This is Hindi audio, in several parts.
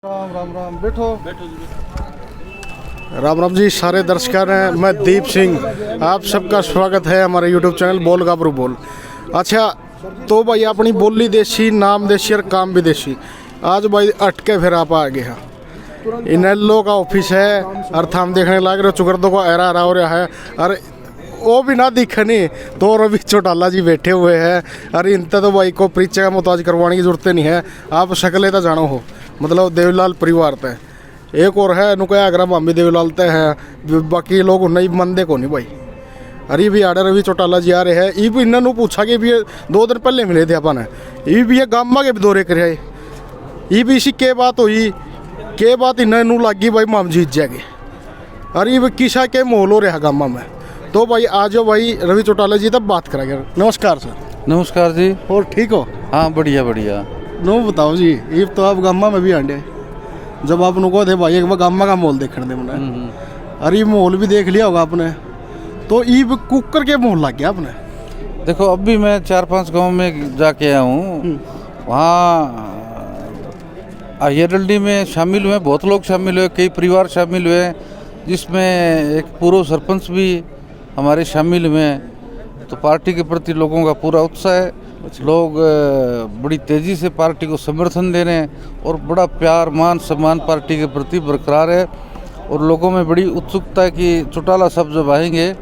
राम राम राम बैठो बैठो जी। राम राम जी सारे दर्शकों हैं। मैं दीप सिंह, आप सबका स्वागत है हमारे यूट्यूब चैनल बोल गाबरू बोल। अच्छा तो भाई अपनी बोली देसी, नाम देसी और काम भी देसी। आज भाई अटके फिर आप आ गए हैं। इनेलो का ऑफिस है और हम देखने लग रहे चुकरदो को एरा हो रहा है और वो भी ना दिखे नहीं तो रवि चौटाला जी बैठे हुए हैं। अरे इनते तो भाई को परिचय का मुताज करवाने की जरूरत नहीं है, आप शक्लें तो जानो हो। मतलब देवीलाल परिवार तय एक और है नुका अगर मामी देवीलाल तय है, बाकी लोग नहीं मनते को नहीं भाई। अरे भी आडे रवि चौटाला जी आ रहे हैं। ये भी इन्होंने पूछा कि भी 2 दिन पहले मिले थे अपन, ये भी ये गामा के भी दौरे करे। ये भी इसी के बात हुई के बात इन्होंने लगी भाई माम जीत जाएंगे। अरे ये किसा के माहौल हो रहा गामा में। तो भाई आज भाई रवि चौटाला जी तब बात करेंगे। नमस्कार सर। नमस्कार जी। और ठीक हो? हाँ बढ़िया बढ़िया। नो बताओ जी, ये तो आप गामा में भी आंडे जब आप नुको थे भाई एक बार गामा का माहौल देखने दे मैंने। अरे माहौल भी देख लिया होगा आपने, तो ईब कुकर के माहौल लग गया आपने। देखो अब भी मैं 4-5 गांव में जाके आया हूँ। वहाँ आईआरएलडी में शामिल हुए, बहुत लोग शामिल हुए, कई परिवार शामिल हुए, जिसमें एक पूर्व सरपंच भी हमारे शामिल हुए हैं। तो पार्टी के प्रति लोगों का पूरा उत्साह है। लोग बड़ी तेज़ी से पार्टी को समर्थन दे रहे हैं और बड़ा प्यार मान सम्मान पार्टी के प्रति बरकरार है। और लोगों में बड़ी उत्सुकता है कि चौटाला साहब जब आएंगे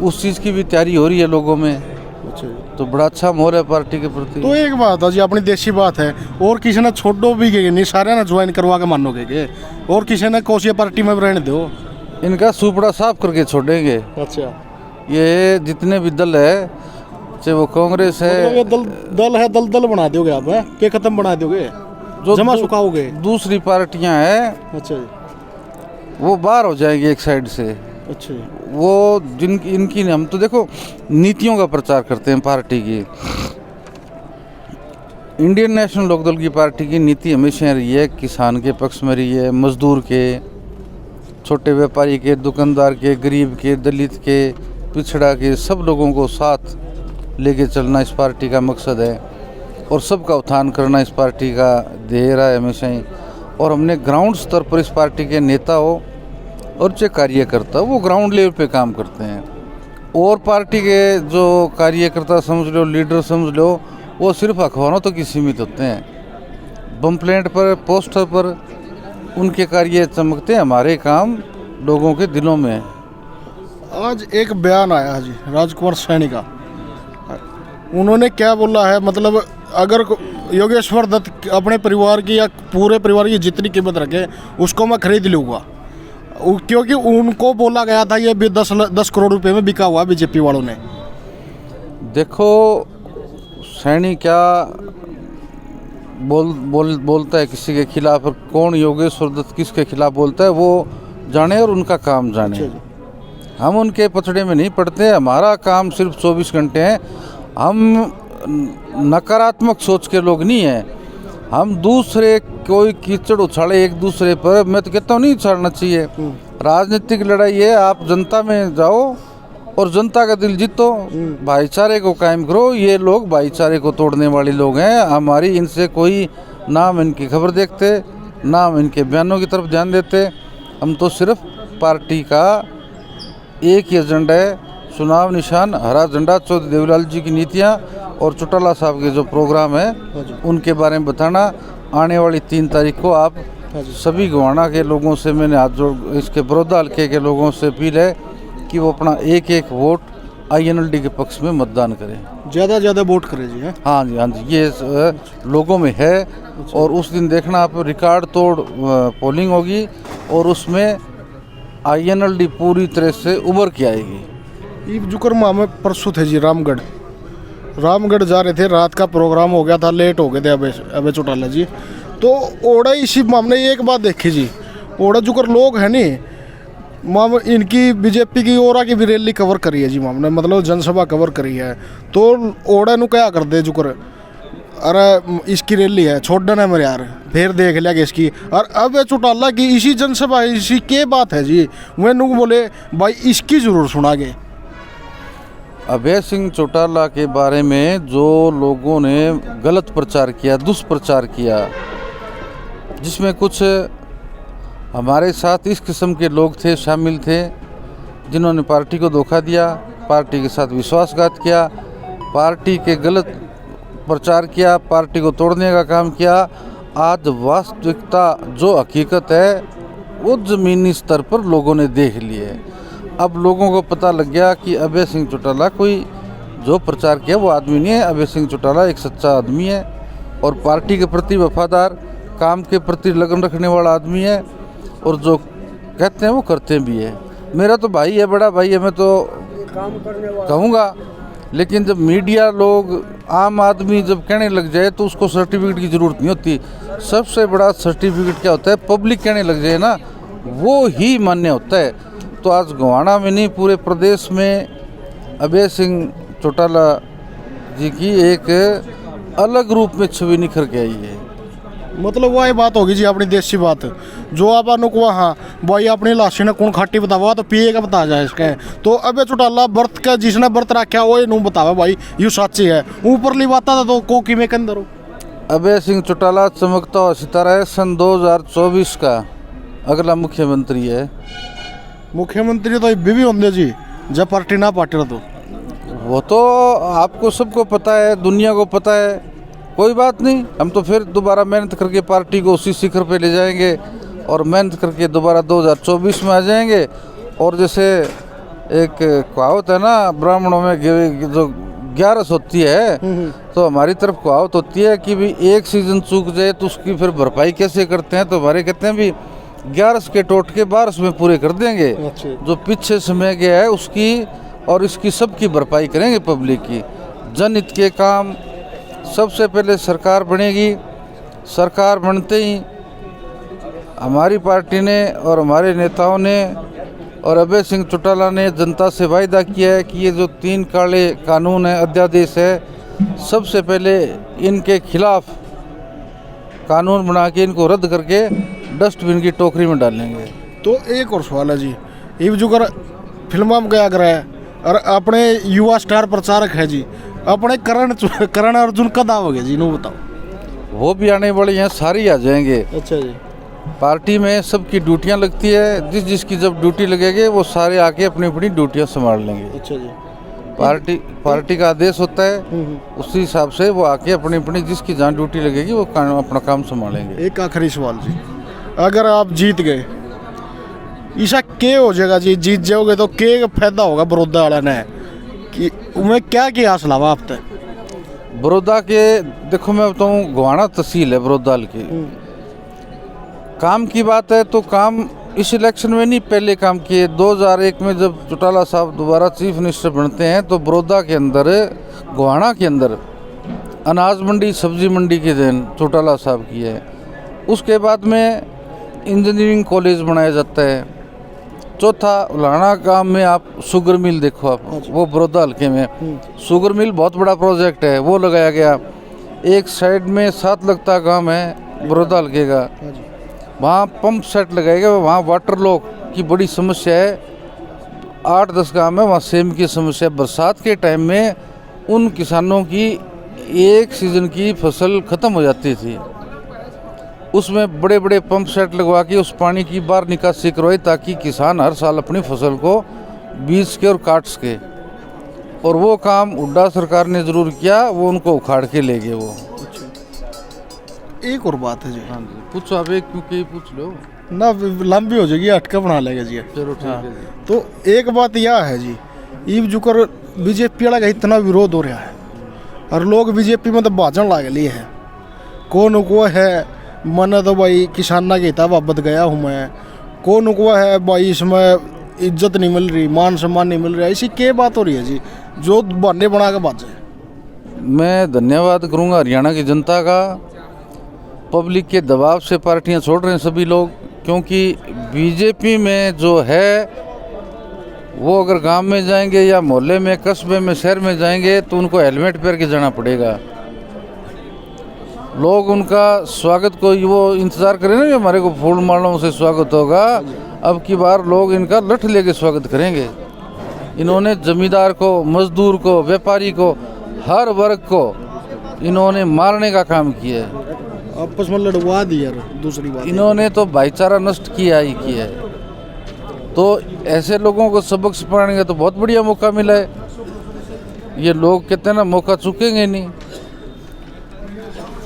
उस चीज़ की भी तैयारी हो रही है लोगों में। अच्छा, तो बड़ा अच्छा मोर है पार्टी के प्रति। तो एक बात है जी, अपनी देसी बात है, और किसी ने छोड़ो भी गए नहीं, सारे ने ज्वाइन करवा के मानोगे के, और किसी ने कोशिया पार्टी में रहने दो। इनका सुपड़ा साफ करके छोड़ेंगे। अच्छा, ये जितने भी दल है, चाहे वो कांग्रेस है, ये दल है, दल बना दोगे आप हैं? के खत्म बना दोगे जो जमा सुखाओगे? दूसरी पार्टियां हैं अच्छा जी, वो बाहर हो जाएंगी एक साइड से। अच्छा जी। वो जिनकी इनकी हम तो देखो नीतियों का प्रचार करते हैं पार्टी की। इंडियन नेशनल लोकदल की पार्टी की नीति हमेशा रही है किसान के पक्ष में रही है, मजदूर के, छोटे व्यापारी के, दुकानदार के, गरीब के, दलित के, पिछड़ा के, सब लोगों को साथ लेके चलना इस पार्टी का मकसद है। और सबका उत्थान करना इस पार्टी का ध्येय रहा है हमेशा ही। और हमने ग्राउंड स्तर पर इस पार्टी के नेता हो और जो कार्यकर्ता वो ग्राउंड लेवल पे काम करते हैं। और पार्टी के जो कार्यकर्ता समझ लो, लीडर समझ लो, वो सिर्फ अखबारों तक ही सीमित होते हैं। बमप्लेट पर, पोस्टर पर उनके कार्य चमकते हैं, हमारे काम लोगों के दिलों में है। आज एक बयान आया जी राजकुमार सैनी का, उन्होंने क्या बोला है, मतलब अगर योगेश्वर दत्त अपने परिवार की या पूरे परिवार की जितनी कीमत रखे उसको मैं खरीद लूँगा, क्योंकि उनको बोला गया था ये भी 10 करोड़ रुपए में बिका हुआ बीजेपी वालों ने। देखो सैनी क्या बोलता है किसी के खिलाफ, और कौन योगेश्वर दत्त किसके खिलाफ बोलता है वो जाने और उनका काम जाने। हम उनके पछड़े में नहीं पड़ते। हमारा काम सिर्फ 24 घंटे हैं। हम नकारात्मक सोच के लोग नहीं हैं। हम दूसरे कोई कीचड़ उछाले एक दूसरे पर, मैं तो कहता हूँ नहीं उछालना चाहिए। राजनीतिक लड़ाई है, आप जनता में जाओ और जनता का दिल जीतो, भाईचारे को कायम करो। ये लोग भाईचारे को तोड़ने वाले लोग हैं। हमारी इनसे कोई ना हम इनकी खबर देखते, ना हम इनके बयानों की तरफ ध्यान देते। हम तो सिर्फ पार्टी का एक ही एजेंडा है, चुनाव निशान हरा झंडा, चौधरी देवीलाल जी की नीतियाँ और चौटाला साहब के जो प्रोग्राम है उनके बारे में बताना। आने वाली 3 तारीख को आप सभी गोवाना के लोगों से, मैंने हाथ जोड़ इसके बड़ौदा हल्के के लोगों से अपील है कि वो अपना एक वोट आईएनएलडी के पक्ष में मतदान करें। ज़्यादा वोट करें जी। है? हाँ जी, हाँ जी, ये लोगों में है। और उस दिन देखना आप, रिकॉर्ड तोड़ पोलिंग होगी और उसमें आईएनएलडी पूरी तरह से उभर के आएगी। ये जुकर माह में परसों थे जी रामगढ़ जा रहे थे, रात का प्रोग्राम हो गया था, लेट हो गए थे अबे चौटाला जी। तो ओड़ा इसी मामले एक बात देखी जी, ओड़ा जुकर लोग है नहीं माम, इनकी बीजेपी की ओरा की भी रैली कवर करी है जी मामले, मतलब जनसभा कवर करी है। तो ओड़ा नु क्या कर दे जुकर, अरे इसकी रैली है छोड़ देना मेरे यार, फिर देख लिया कि इसकी। और अब चौटाला की इसी जनसभा इसी के बात है जी, मैं नु बोले भाई इसकी जरूर सुनागे। अभय सिंह चौटाला के बारे में जो लोगों ने गलत प्रचार किया, दुष्प्रचार किया, जिसमें कुछ हमारे साथ इस किस्म के लोग थे, शामिल थे, जिन्होंने पार्टी को धोखा दिया, पार्टी के साथ विश्वासघात किया, पार्टी के गलत प्रचार किया, पार्टी को तोड़ने का काम किया। आज वास्तविकता जो हकीकत है वो ज़मीनी स्तर पर लोगों ने देख ली है। अब लोगों को पता लग गया कि अभय सिंह चौटाला कोई जो प्रचार किया वो आदमी नहीं है। अभय सिंह चौटाला एक सच्चा आदमी है और पार्टी के प्रति वफादार, काम के प्रति लगन रखने वाला आदमी है और जो कहते हैं वो करते भी है। मेरा तो भाई है, बड़ा भाई है, मैं तो कहूँगा। लेकिन जब मीडिया लोग, आम आदमी जब कहने लग जाए तो उसको सर्टिफिकेट की ज़रूरत नहीं होती। सबसे बड़ा सर्टिफिकेट क्या होता है? पब्लिक कहने लग जाए ना, वो ही मान्य होता है। तो आज गोहाना में नहीं, पूरे प्रदेश में अभय सिंह चौटाला जी की एक अलग रूप में छवि निखर के आई है। मतलब वही बात होगी जी अपनी देसी बात, जो आप को हाँ भाई अपनी लाशी ने कौन खाटी बतावा तो पिए का बता जाए इसके। तो अबे चौटाला व्रत का जिसने व्रत रखा वो नू बतावा भाई यू सच्ची है। ऊपरली बात था तो को कि में के अंदर हो। अभय सिंह चौटाला चमकता हुआ सितारा है, सन 2024 का अगला मुख्यमंत्री है। मुख्यमंत्री तो भी होंगे जी जब पार्टी ना पार्टी तो वो तो आपको सबको पता है, दुनिया को पता है। कोई बात नहीं, हम तो फिर दोबारा मेहनत करके पार्टी को उसी शिखर पे ले जाएंगे और मेहनत करके दोबारा 2024 में आ जाएंगे। और जैसे एक कहावत है ना, ब्राह्मणों में जो 11 होती है, तो हमारी तरफ कहावत होती है कि भी एक सीजन चूक जाए तो उसकी फिर भरपाई कैसे करते हैं। तो हमारे कहते हैं भी 11 के टोट के 12 में पूरे कर देंगे। जो पीछे समय गया है उसकी और इसकी सबकी भरपाई करेंगे। पब्लिक की जनहित के काम सबसे पहले सरकार बनेगी। सरकार बनते ही हमारी पार्टी ने और हमारे नेताओं ने और अभय सिंह चौटाला ने जनता से वायदा किया है कि ये जो 3 काले कानून है, अध्यादेश है, सबसे पहले इनके खिलाफ कानून बना के इनको रद्द करके डस्टबिन की टोकरी में डालेंगे। तो एक और सवाल है जी, ये जो कर फिल्म में गया कर है और अपने युवा स्टार प्रचारक है जी, अपने करण अर्जुन कद आओगे जी, नू बताओ। वो भी आने वाले हैं, सारे आ जाएंगे। अच्छा जी। पार्टी में सबकी ड्यूटियां लगती है, जिसकी जब ड्यूटी लगेगी वो सारे आके अपनी अपनी ड्यूटियां संभाल लेंगे। अच्छा जी। पार्टी का आदेश होता है, उसी हिसाब से वो आके अपनी अपनी जिसकी जहाँ ड्यूटी लगेगी वो अपना काम संभालेंगे। एक आखिरी सवाल जी, अगर आप जीत गए ईशा के हो जाएगा जी, जीत जाओगे तो के फायदा होगा बड़ौदा वाला ने कि उन्हें क्या आस लावा आप तक? बड़ौदा के देखो मैं बताऊँ, गोहाना तहसील है बड़ौदा की। काम की बात है तो काम इस इलेक्शन में नहीं, पहले काम किए। 2001 में जब चौटाला साहब दोबारा चीफ मिनिस्टर बनते हैं तो बड़ौदा के अंदर, गोहाना के अंदर अनाज मंडी, सब्जी मंडी की देन चौटाला साहब की है। उसके बाद में इंजीनियरिंग कॉलेज बनाया जाता है। चौथा उलाना गांव में आप शुगर मिल देखो, आप वो बड़ौदा हल्के में शुगर मिल बहुत बड़ा प्रोजेक्ट है, वो लगाया गया। एक साइड में 7 लगता गांव है बड़ौदा हल्के का, वहाँ पंप सेट लगाएगा। वहाँ वाटर लॉक की बड़ी समस्या है। 8-10 गांव में वहाँ सेम की समस्या। बरसात के टाइम में उन किसानों की एक सीज़न की फसल ख़त्म हो जाती थी। उसमें बड़े बड़े पंप सेट लगवा के उस पानी की बाहर निकासी करवाई ताकि किसान हर साल अपनी फसल को बीज के और काट सके। और वो काम हुड्डा सरकार ने ज़रूर किया, वो उनको उखाड़ के ले गए वो। एक और बात है जी। हाँ जी, पूछो आप, एक क्योंकि पूछ लो ना, लंबी हो जाएगी, अटका बना लेगा जी। चलो ठीक है जी। तो एक बात यह है जी, ईब जुकर बीजेपी वाला का इतना विरोध हो रहा है और लोग बीजेपी में तो भाजन लाग लिए है। कौन को है मन तो भाई किसाना के हिता वाबत गया हूँ मैं, कौन को है भाई इसमें इज्जत नहीं मिल रही, मान सम्मान नहीं मिल रहा, इसी के बात हो रही है जी जो बहाने बना के बात है। मैं धन्यवाद करूँगा हरियाणा की जनता का। पब्लिक के दबाव से पार्टियां छोड़ रहे हैं सभी लोग, क्योंकि बीजेपी में जो है वो अगर गांव में जाएंगे या मोहल्ले में, कस्बे में, शहर में जाएंगे तो उनको हेलमेट पहन के जाना पड़ेगा। लोग उनका स्वागत को वो इंतज़ार करें ना, हमारे को फूल मालों से स्वागत होगा। अब की बार लोग इनका लठ लेके स्वागत करेंगे। इन्होंने जमींदार को, मजदूर को, व्यापारी को, हर वर्ग को इन्होंने मारने का काम किया है। आपस में लड़वा दी यार। दूसरी बात इन्होंने तो भाईचारा नष्ट किया ही किया है। तो ऐसे लोगों को सबक सिखाने का तो बहुत बढ़िया मौका मिला है। ये लोग कहते हैं ना, मौका चुकेंगे नहीं।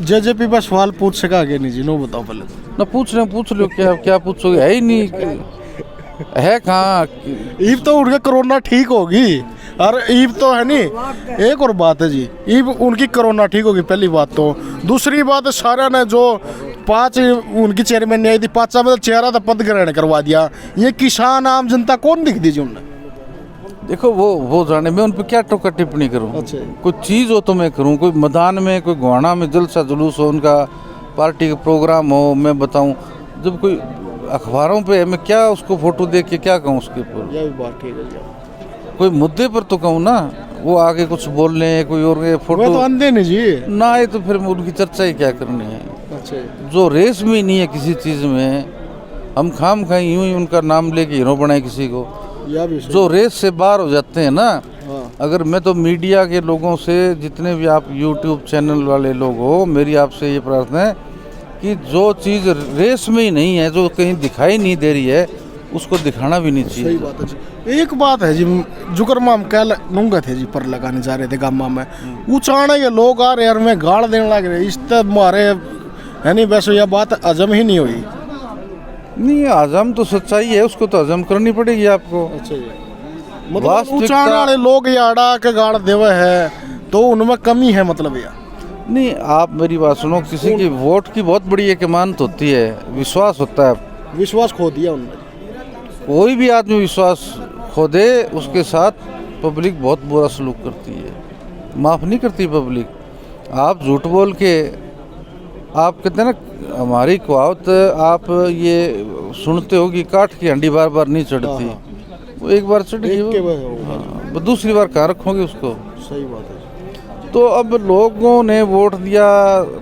जेजेपी पर सवाल पूछ सका आगे नहीं जी, नो बताओ पहले तो। ना पूछ लो क्या क्या पूछोगे, है ही नहीं, है कहाँ। ईब तो उनका कोरोना ठीक होगी, और ईब तो है नहीं। एक और बात है जी, ईब उनकी कोरोना ठीक होगी, पहली बात तो। दूसरी बात सारा ने जो 5 उनकी चेयरमैन नहीं आई थी, 5 में तो चेहरा तो पद ग्रहण करवा दिया। ये किसान आम जनता कौन दिख दीजिए उन्हें। देखो वो जाने, मैं उन पर क्या टोका टिप्पणी करूं। अच्छा। कोई चीज़ हो तो मैं करूं, कोई मैदान में कोई गुहाना में जलसा जुलूस हो, उनका पार्टी का प्रोग्राम हो, मैं बताऊं। जब कोई अखबारों पे है, मैं क्या उसको फोटो देख के क्या कहूँ उसके ऊपर। यह भी बात ठीक है। कोई मुद्दे पर तो कहूँ ना, वो आगे कुछ बोल रहे हैं, कोई और फोटो तो अंधे नहीं जी ना आए तो फिर उनकी चर्चा ही क्या करनी है। अच्छा। जो रेस में नहीं है किसी चीज़ में, हम खाम खाई यूं ही उनका नाम लेके हीरो बनाए किसी को। यह भी जो रेस से बाहर हो जाते हैं ना, हाँ। अगर मैं तो मीडिया के लोगों से, जितने भी आप यूट्यूब चैनल वाले लोग हो, मेरी आपसे ये प्रार्थना है कि जो चीज़ रेस में ही नहीं है, जो कहीं दिखाई नहीं दे रही है, उसको दिखाना भी नहीं चाहिए। सही बात है जी। एक बात है जी, जुकर माम कल नूंगा थे जी, पर लगाने जा रहे थे गामा में, उचाने के लोग आ रहे, यार मैं गाड़ देने लग रहे, इस तरह मारे है नहीं। वैसे यह बात हजम ही नहीं हुई। नहीं, हजम तो सच्चाई है, उसको तो हजम करनी पड़ेगी आपको। अच्छा जी। मतलब उचाने वाले लोग ये अड़ा के गाड़ देवे है, तो उनमें कमी है मतलब यार। नहीं, आप मेरी बात सुनो, किसी की वोट की बहुत बड़ी एक ईमानत होती है, विश्वास होता है। विश्वास खो दिया उन्होंने। कोई भी आदमी विश्वास खो दे, उसके साथ पब्लिक बहुत बुरा सलूक करती है, माफ़ नहीं करती पब्लिक। आप झूठ बोल के, आप कहते हैं ना, हमारी कहावत आप ये सुनते हो कि काठ की हंडी बार बार नहीं चढ़ती। वो एक बार चढ़ गई, वो दूसरी बार कहाँ रखोगे उसको। सही बात है। तो अब लोगों ने वोट दिया,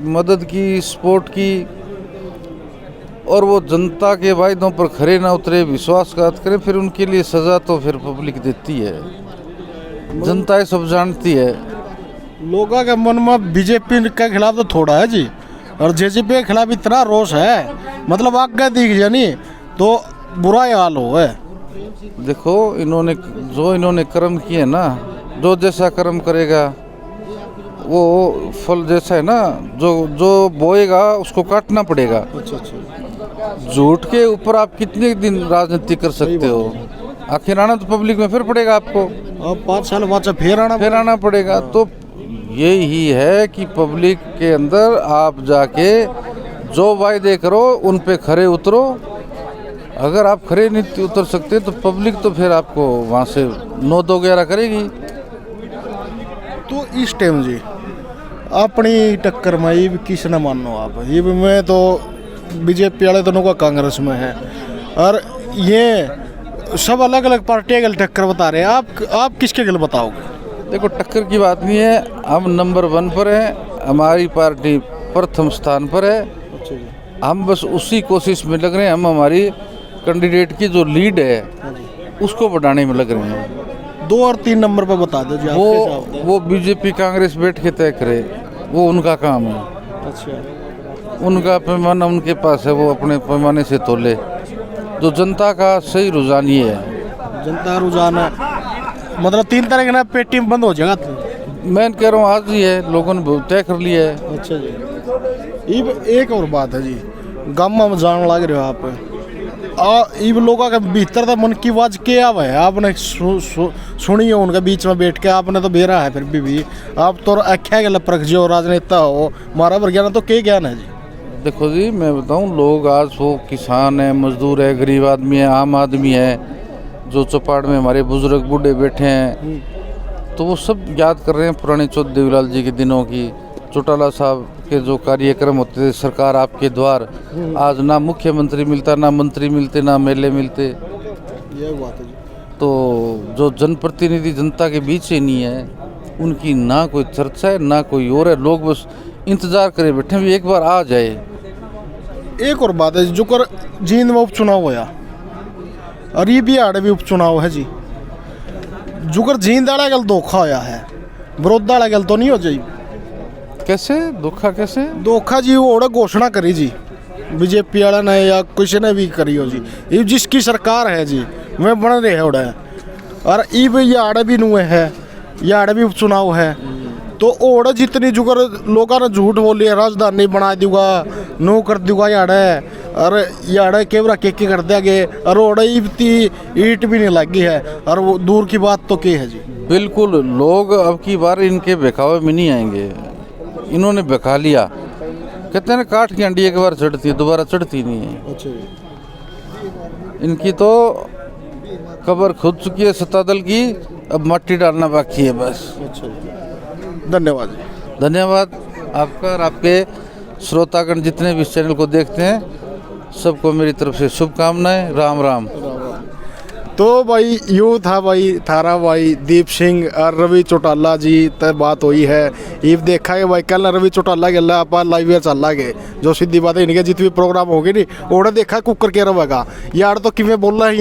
मदद की, सपोर्ट की, और वो जनता के वायदों पर खरे ना उतरे, विश्वासघात करें, फिर उनके लिए सज़ा तो फिर पब्लिक देती है। जनता ये सब जानती है। लोगों के मन में बीजेपी के खिलाफ तो थोड़ा है जी, और जेजेपी के खिलाफ इतना रोष है, मतलब आगे दिख जानी तो बुरा ही हाल हो है। देखो, इन्होंने कर्म किए ना, जो जैसा कर्म करेगा वो फल जैसा है ना, जो बोएगा उसको काटना पड़ेगा। अच्छा अच्छा। झूठ के ऊपर आप कितने दिन राजनीति कर सकते हो। आखिर आना तो पब्लिक में फिर पड़ेगा आपको, अब 5 साल बाद फिर आना पड़ेगा। तो यही है कि पब्लिक के अंदर आप जाके जो वायदे करो उन पे खरे उतरो। अगर आप खरे नहीं उतर सकते तो पब्लिक तो फिर आपको वहाँ से नोट वगैरह करेगी। तो इस टाइम जी अपनी टक्कर में ये भी किस न मानो आप, ये भी मैं तो बीजेपी वाले दोनों का कांग्रेस में है, और ये सब अलग अलग पार्टियाँ के टक्कर बता रहे हैं। आप किसके गल बताओगे। देखो, टक्कर की बात नहीं है, हम नंबर 1 पर हैं, हमारी पार्टी प्रथम स्थान पर है। अच्छा जी। हम बस उसी कोशिश में लग रहे हैं, हम हमारी कैंडिडेट की जो लीड है उसको बढ़ाने में लग रहे हैं। 2 और 3 नंबर पर बता दो जी। वो बीजेपी कांग्रेस बैठ के तय करे, वो उनका काम है। अच्छा। उनका पैमाना उनके पास है, वो अपने पैमाने से तोले। जो जनता का सही रुझान ये है। जनता रुझान है मतलब 3 तारीख ना पेटीएम बंद हो जाएगा। मैं कह रहा हूँ आज ही है, लोगों ने तय कर लिया है। अच्छा जी। एक और बात है जी, गामा में जान लग रहे हो आप, इब लोगों के भीतर तो मन की आवाज क्या है, आपने सुनी हो उनके बीच में बैठ के, आपने तो बेरा है फिर भी आप तो आख्या गल परख जो राजनेता हो, मारा पर ज्ञान तो क्या ज्ञान है जी। देखो जी, मैं बताऊं, लोग आज वो किसान है, मजदूर है, गरीब आदमी है, आम आदमी है, जो चौपाड़ में हमारे बुजुर्ग बूढ़े बैठे हैं, तो वो सब याद कर रहे हैं पुराने चौधरी देवीलाल जी के दिनों की। चौटाला साहब के जो कार्यक्रम होते थे, सरकार आपके द्वार, आज ना मुख्यमंत्री मिलता, ना मंत्री मिलते, ना मेले मिलते। ये बात है जी। तो जो जनप्रतिनिधि जनता के बीच ही नहीं है, उनकी ना कोई चर्चा है ना कोई और है। लोग बस इंतजार करे बैठे भी एक बार आ जाए। एक और बात है, जो कर जींद में उपचुनाव होया और ये बिहाड़ भी उपचुनाव है जी, जुगर जींद वाला गल धोखा होया है, विरोध वाला गल तो नहीं हो जाए। कैसे धोखा कैसे? धोखा जी वो घोषणा करी जी बीजेपी वाला ने या किसी ने भी करी हो जी, ये जिसकी सरकार है जी मैं बन रहे है उड़ा और ई भी ये आड़े भी नुए है, ये आड़े भी चुनाव है तो ओड़ा जितनी जुगर लोगों ने झूठ बोली है राजधानी बना दूंगा नो कर दूंगा याड़े और याड़े केवरा के कर देंगे और ओड़े इतनी ईट भी नहीं लगी है और वो दूर की बात तो क्या है जी। बिल्कुल, लोग अब की बार इनके बहकावे में नहीं आएंगे। इन्होंने बहका लिया, कहते हैं ना काठ की अंडी एक बार चढ़ती है दोबारा चढ़ती नहीं है। अच्छा इनकी तो कब्र खुद चुकी है सत्तादल की, अब मट्टी डालना बाकी है बस। अच्छा धन्यवाद जी। धन्यवाद आपका और आपके श्रोतागण जितने भी इस चैनल को देखते हैं सबको मेरी तरफ से शुभकामनाएं। राम राम। तो भाई यूँ था भाई थारा भाई दीप सिंह और रवि चौटाला जी तक बात हुई है। ये देखा है भाई कल रवि चौटाला के अल्लाह आप लाइव चल गए जो सीधी बात है इनके जितने भी प्रोग्राम होगी नहीं ओड़ा देखा कुकर के रहेगा यार तो किमें बोल रहा है